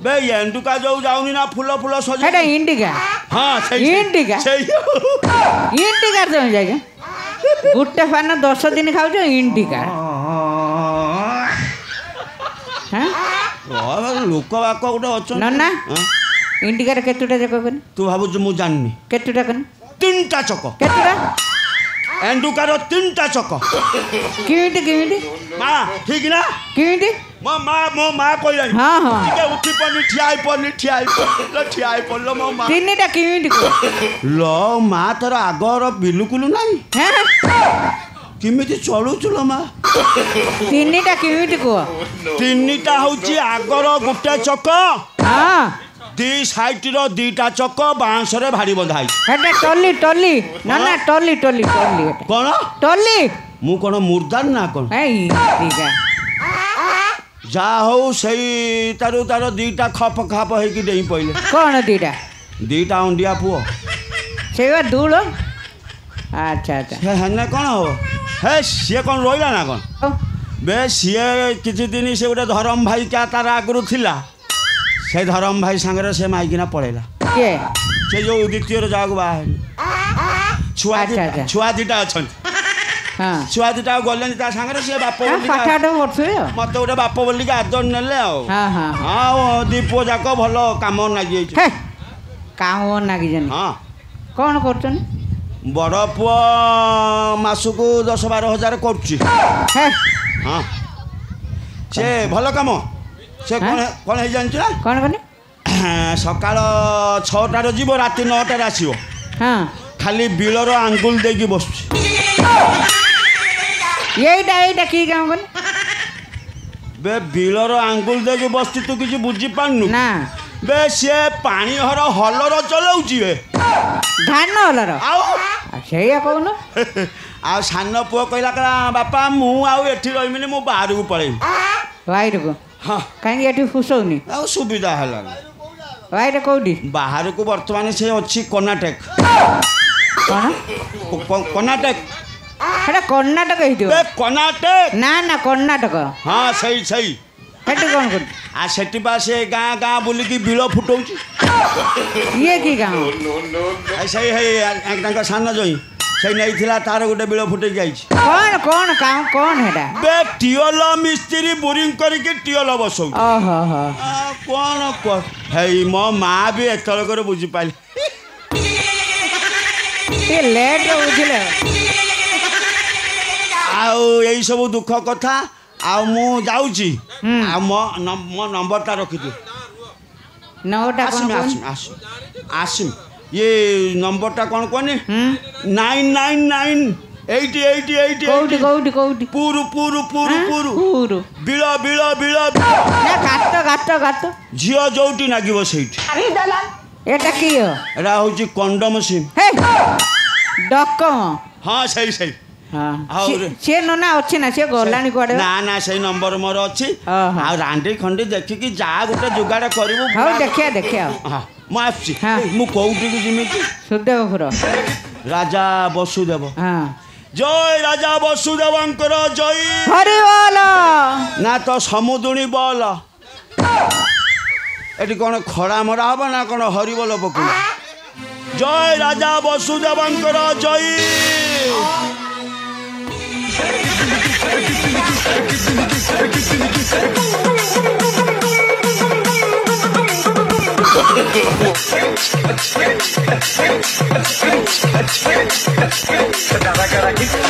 बे एंडुका जो जाऊनी ना फूल फूल सजा एटा इंडिका हां सही इंडिका सही इंडिका तो जाएगा गुट्टे पान 10 दिन खाऊ इंडिका हां लोक बाक गोटे अच्छ ना इंडिका रे केतुटा जक कनी तू भाबु मु जाननी केतुटा कनी 3टा चक केतुटा एंडुका रो 3टा चक किमिटी मां ठीक ना किमिटी मो मां कहला हां हां के उठी पनी ठियाई पड़लो मो मां 3टा किमिटी लो मां तोर आगर बिल्कुल नहीं किमिति चलुचुलो मां 3टा किमिटी को 3टा होची आगर गुटे चक हां दी साइड रो 2टा चक बांस रे भारी बंधाई एटा टली ना टली कोन टली मु कोन मुर्दार ना कोन इंडिका जा हो सही तारो 2टा खप खाप है कि देई पहिले कौन 2टा अंडिया पुओ सेवा दूल अच्छा हे हने कोन हो हे से कोन रोइला ना कोन बे से किछि दिन से गोटे धरम भाई क्या तार आगरु थिला से धरम भाई संगे से माइकिना पळेला के से जो द्वितीय रो जागु बा छुआ दिटा अछन हां छुआ दिटा गलन ता संगे से बाप बोली पाठाडो करथु मते गोटे बाप बोली के आदर नेले हां हां हां दीपो जाको भलो काम लागि हे काम लागि जन हां कोन करछन बड़ पुओ मासुको 10-12 हजार करछि हे हां से भलो काम से कोन हे जानछ ना कोन कोन सकाळ 6टा रो जीवो राती 9टा रे आसीबो हां खाली बिलर आंगुल देकी बसछि एटा की काम कोन बे बिलर आंगुल देकी बसछि तू किछि बुझी पानु ना बे से पानी हर हलर चलाउछि बे धान हलर आउ सेया कोन आ सान पुओ कहला कला बापा मु आउ एठी रहिमिनी मु बाहर को पळेई बाहर को हां काहे एठी फुसौनी आ सुविधा हला बाहर कोडी बाहर को वर्तमान से अछि कर्नाटक कोन कर्नाटक एटा कर्नाटक हेतियो बे कर्नाटक ना कर्नाटक हां सही हेटी कोन कोन आ सेठी बा से गाँ बुली की बिल फुटौछि ये की गाँव आ सही है एकदम सान जोई सही नहीं थिला तार गोटे बिल फुटे जाइछि कौन काम कौन हेटा बे टियोल मिस्त्री बोरिंग करके टियोल बसौ ओहो हो कौन को हे मो माँ भी एतल कर बुझी पाली ये लेट बुझले आउ यही सब दुख कथा आ मु जाउची आ मो नंबर ता रखि दे नौटा कौन आसिम ये नंबर ता कौन कोनी 999 80 कोउटी पूरु बिलो ना गात झियो जोटी नागिबो सेठी एटा की हो एरा होची कंडम सिम हे डक्क हां सही हां से नोना अछि ना से गलानी कोडे ना सही नंबर मोर अछि आ रांडी खंडी देखि कि जा गोटे जुगाड़ करिवो हां देखिया हां मु आछि मु कोउटी को जिमि सुदेवपुर राजा वसुदेव हां जय राजा वसुदेवंकर जय हरि बोल ना तो समुदुणी बोल एटी कोन खड़ा मरा हबो ना कोन हरि बोल पकु जय राजा वसुदेवंकर जय